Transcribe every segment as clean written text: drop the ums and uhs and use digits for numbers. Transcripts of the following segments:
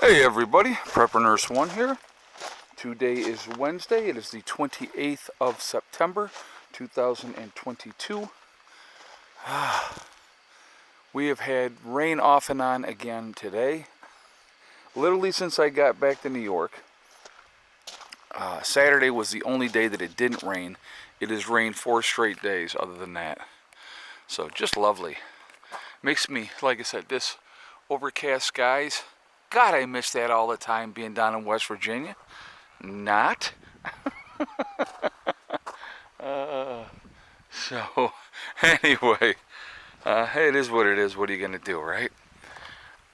Hey everybody, Prepper Nurse 1 here. Today is Wednesday. It is the 28th of September, 2022. We have had rain off and on again today. Literally since I got back to New York. Saturday was the only day that it didn't rain. It has rained 4 straight days other than that. So just lovely. Makes me, like I said, this overcast skies. God, I miss that all the time being down in West Virginia. Not. So, anyway, it is what it is. What are you going to do, right?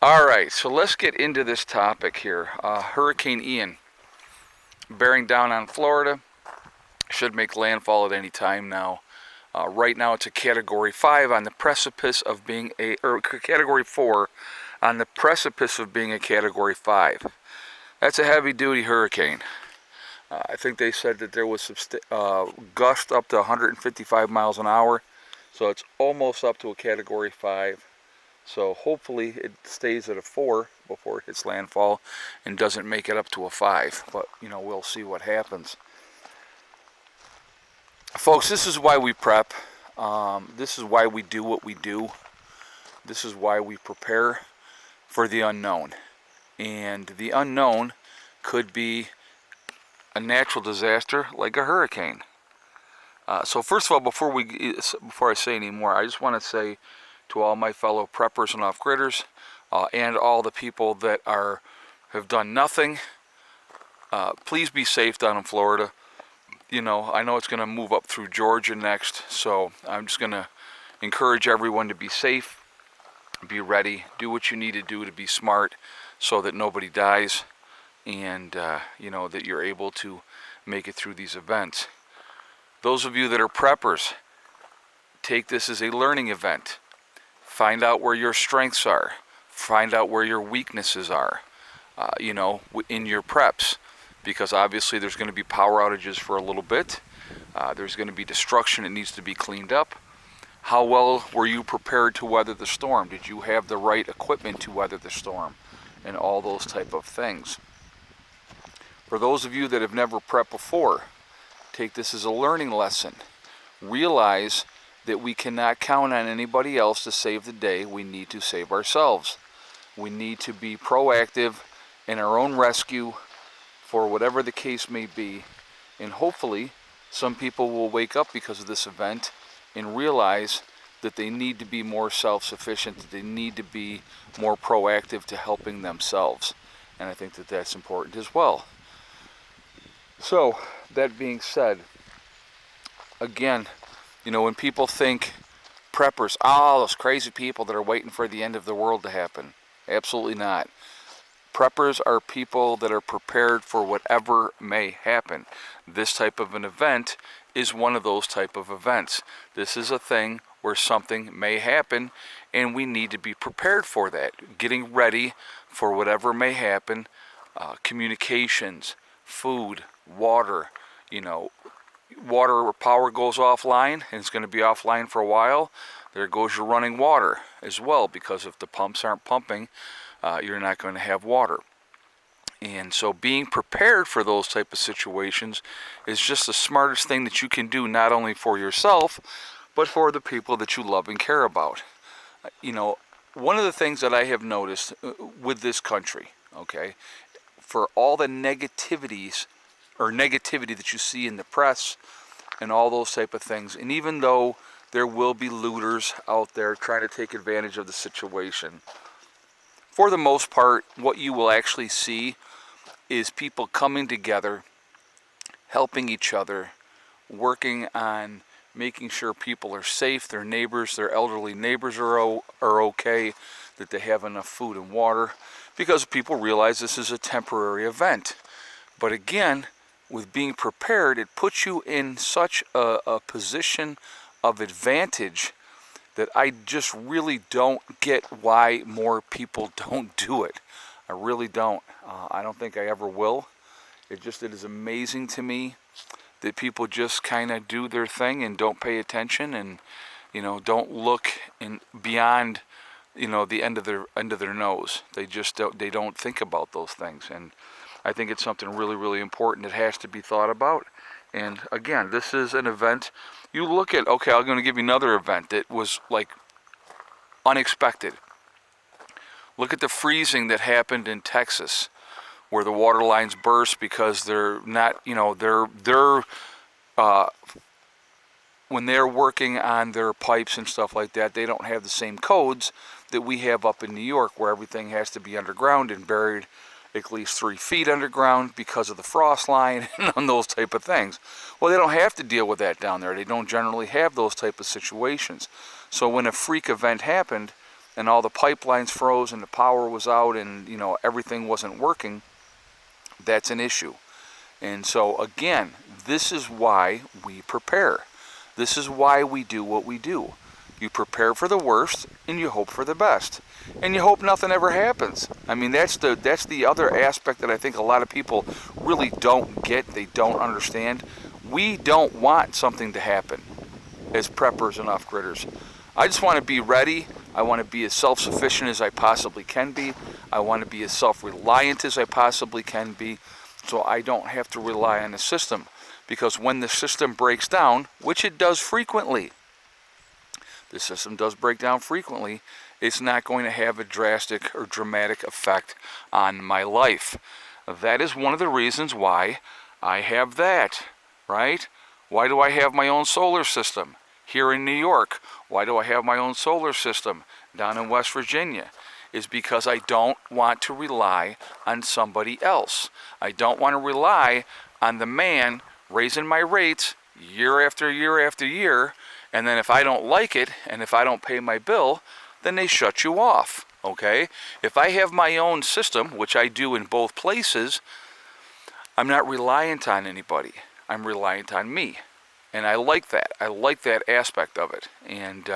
All right, so let's get into this topic here. Hurricane Ian, bearing down on Florida, should make landfall at any time now. Right now it's a Category 5 on the precipice of being or Category 4 on the precipice of being a Category 5. That's a heavy-duty hurricane. I think they said that there was some gust up to 155 miles an hour, so it's almost up to a Category 5. So hopefully it stays at a 4 before it hits landfall and doesn't make it up to a 5. But, we'll see what happens. Folks, this is why we prep. This is why we do what we do. This is why we prepare for the unknown. And the unknown could be a natural disaster like a hurricane. So first of all, before I say any more, I just want to say to all my fellow preppers and off-gridders and all the people that have done nothing, please be safe down in Florida. I know it's going to move up through Georgia next, so I'm just going to encourage everyone to be safe, be ready, do what you need to do to be smart so that nobody dies and, that you're able to make it through these events. Those of you that are preppers, take this as a learning event. Find out where your strengths are. Find out where your weaknesses are, in your preps. Because obviously there's going to be power outages for a little bit. There's going to be destruction that needs to be cleaned up. How well were you prepared to weather the storm? Did you have the right equipment to weather the storm? And all those type of things. For those of you that have never prepped before, take this as a learning lesson. Realize that we cannot count on anybody else to save the day. We need to save ourselves. We need to be proactive in our own rescue for whatever the case may be. And hopefully some people will wake up because of this event and realize that they need to be more self-sufficient, that they need to be more proactive to helping themselves. And I think that that's important as well. So, that being said, again, when people think preppers, those crazy people that are waiting for the end of the world to happen. Absolutely not. Preppers are people that are prepared for whatever may happen. This type of an event is one of those type of events. This is a thing where something may happen and we need to be prepared for that. Getting ready for whatever may happen. Communications, food, water, water or power goes offline and it's going to be offline for a while. There goes your running water as well, because if the pumps aren't pumping, you're not going to have water. And so being prepared for those type of situations is just the smartest thing that you can do, not only for yourself, but for the people that you love and care about. One of the things that I have noticed with this country, okay, for all the negativity that you see in the press and all those type of things, and even though there will be looters out there trying to take advantage of the situation, for the most part, what you will actually see is people coming together, helping each other, working on making sure people are safe, their neighbors, their elderly neighbors are okay, that they have enough food and water, because people realize this is a temporary event. But again, with being prepared, it puts you in such a position of advantage that I just really don't get why more people don't do it. I really don't. I don't think I ever will. It is amazing to me that people just kind of do their thing and don't pay attention and, don't look beyond the end of their nose. They just don't think about those things, and I think it's something really, really important that has to be thought about. And again, this is an event. You look at, okay, I'm going to give you another event that was like unexpected. Look at the freezing that happened in Texas, where the water lines burst because they're not, they're when they're working on their pipes and stuff like that, they don't have the same codes that we have up in New York, where everything has to be underground and buried at least 3 feet underground because of the frost line and those type of things. Well, they don't have to deal with that down there. They don't generally have those type of situations. So when a freak event happened and all the pipelines froze and the power was out and everything wasn't working, that's an issue. And so again, this is why we prepare. This is why we do what we do. You prepare for the worst and you hope for the best. And you hope nothing ever happens. I mean, that's the other aspect that I think a lot of people really don't get, they don't understand. We don't want something to happen as preppers and off-gridders. I just want to be ready. I want to be as self-sufficient as I possibly can be. I want to be as self-reliant as I possibly can be, so I don't have to rely on the system. Because when the system breaks down, which it does frequently, the system does break down frequently, it's not going to have a drastic or dramatic effect on my life. That is one of the reasons why I have that, right? Why do I have my own solar system here in New York? Why do I have my own solar system down in West Virginia? Is because I don't want to rely on somebody else. I don't want to rely on the man raising my rates year after year after year, and then if I don't like it and if I don't pay my bill, then they shut you off, okay? If I have my own system, which I do in both places, I'm not reliant on anybody. I'm reliant on me, and I like that. I like that aspect of it. And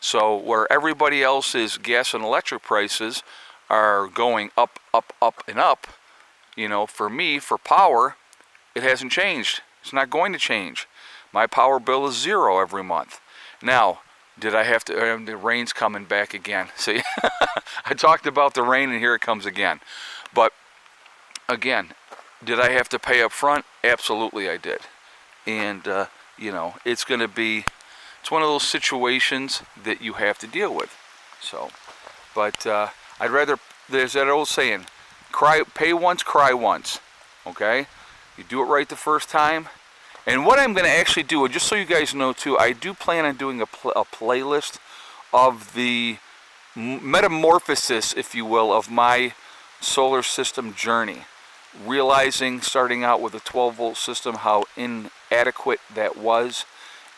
so where everybody else's gas and electric prices are going up, up, up, and up, for me, for power, it hasn't changed. It's not going to change. My power bill is 0 every month. Now, did I have to, the rain's coming back again. See, I talked about the rain and here it comes again. But again, did I have to pay up front? Absolutely I did. And, it's going to be, it's one of those situations that you have to deal with. So, but I'd rather, there's that old saying, pay once, cry once. Okay? You do it right the first time. And what I'm going to actually do, just so you guys know too, I do plan on doing a playlist of the metamorphosis, if you will, of my solar system journey. Realizing, starting out with a 12-volt system, how inadequate that was,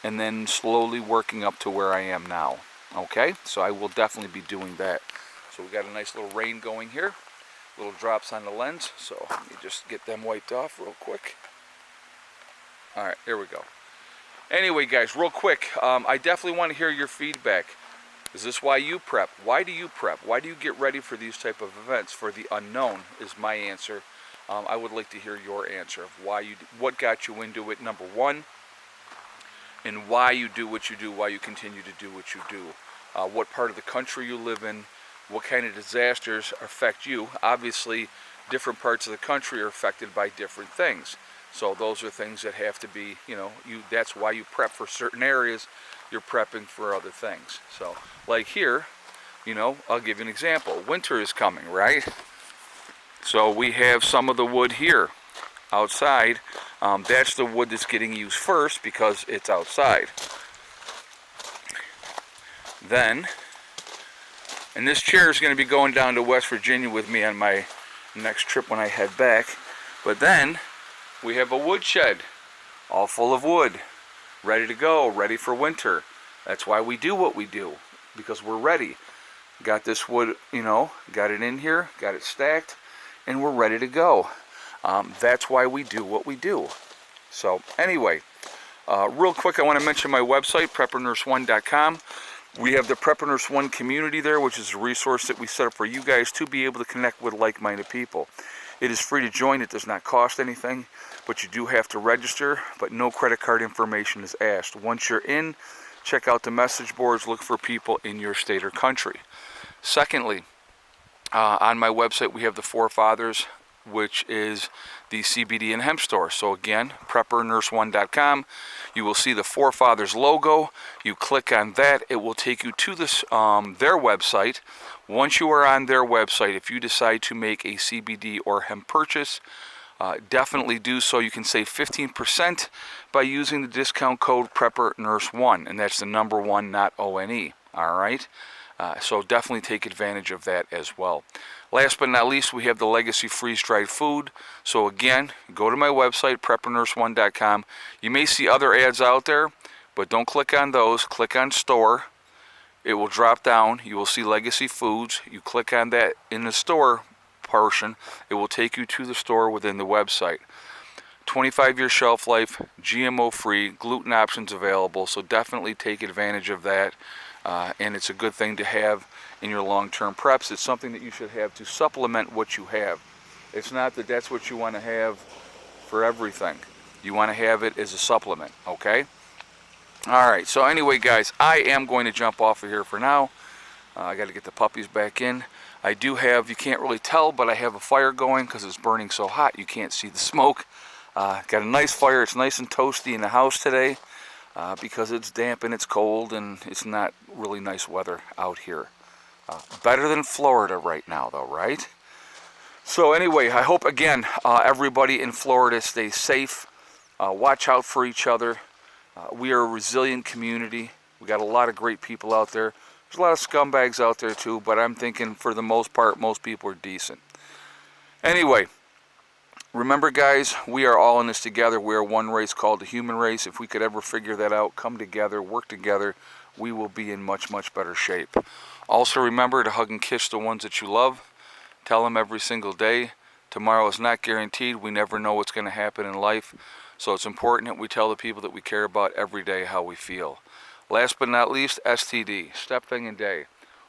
and then slowly working up to where I am now. Okay? So I will definitely be doing that. So we got a nice little rain going here. Little drops on the lens, so let me just get them wiped off real quick. Alright, here we go. Anyway, guys, real quick, I definitely want to hear your feedback. Is this why you prep? Why do you prep? Why do you get ready for these type of events? For the unknown is my answer. I would like to hear your answer of what got you into it, number one, and why you do what you do, why you continue to do what you do. What part of the country you live in, what kind of disasters affect you. Obviously, different parts of the country are affected by different things. So those are things that have to be, that's why you prep for certain areas. You're prepping for other things. So, like here, I'll give you an example. Winter is coming, right? So we have some of the wood here outside. That's the wood that's getting used first because it's outside. Then, and this chair is going to be going down to West Virginia with me on my next trip when I head back. But then, we have a woodshed, all full of wood, ready to go, ready for winter. That's why we do what we do, because we're ready. Got this wood, got it in here, got it stacked, and we're ready to go. That's why we do what we do. So anyway, real quick, I want to mention my website, preppernurse1.com. We have the Prepper Nurse 1 community there, which is a resource that we set up for you guys to be able to connect with like-minded people. It is free to join. It does not cost anything, but you do have to register, but no credit card information is asked. Once you're in, check out the message boards, look for people in your state or country. Secondly, on my website we have the Four Fathers, which is the CBD and hemp store. So again, preppernurse1.com. You will see the Four Fathers logo. You click on that, it will take you to this their website. Once you are on their website, if you decide to make a CBD or hemp purchase, definitely do so. You can save 15% by using the discount code PrepperNurse1, and that's the number 1, not ONE. All right. So definitely take advantage of that as well. Last but not least, we have the Legacy freeze-dried food. So again, go to my website, preppernurse1.com. You may see other ads out there, but don't click on those. Click on store. It will drop down. You will see Legacy Foods. You click on that in the store portion. It will take you to the store within the website. 25-year shelf life, GMO-free, gluten options available. So definitely take advantage of that. And it's a good thing to have in your long-term preps. It's something that you should have to supplement what you have. It's not that that's what you want to have for everything. You want to have it as a supplement, okay? All right, so anyway, guys, I am going to jump off of here for now. I got to get the puppies back in. I do have, you can't really tell, but I have a fire going because it's burning so hot you can't see the smoke. Got a nice fire. It's nice and toasty in the house today. Because it's damp and it's cold and it's not really nice weather out here. Better than Florida right now though, right? So anyway, I hope again everybody in Florida stays safe. Watch out for each other. We are a resilient community. We got a lot of great people out there. There's a lot of scumbags out there too, but I'm thinking for the most part most people are decent. Anyway, remember, guys, we are all in this together. We are one race called the human race. If we could ever figure that out, come together, work together, we will be in much, much better shape. Also, remember to hug and kiss the ones that you love. Tell them every single day. Tomorrow is not guaranteed. We never know what's going to happen in life. So it's important that we tell the people that we care about every day how we feel. Last but not least, STD, step, thing, and day.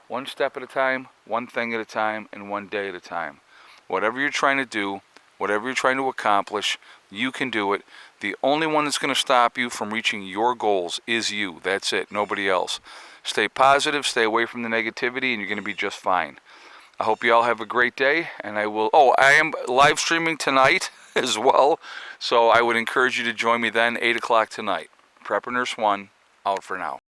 One step at a time, one thing at a time, and one day at a time. Whatever you're trying to do, whatever you're trying to accomplish, you can do it. The only one that's going to stop you from reaching your goals is you. That's it. Nobody else. Stay positive. Stay away from the negativity, and you're going to be just fine. I hope you all have a great day, and I am live streaming tonight as well, so I would encourage you to join me then, 8 o'clock tonight. Prepper Nurse 1, out for now.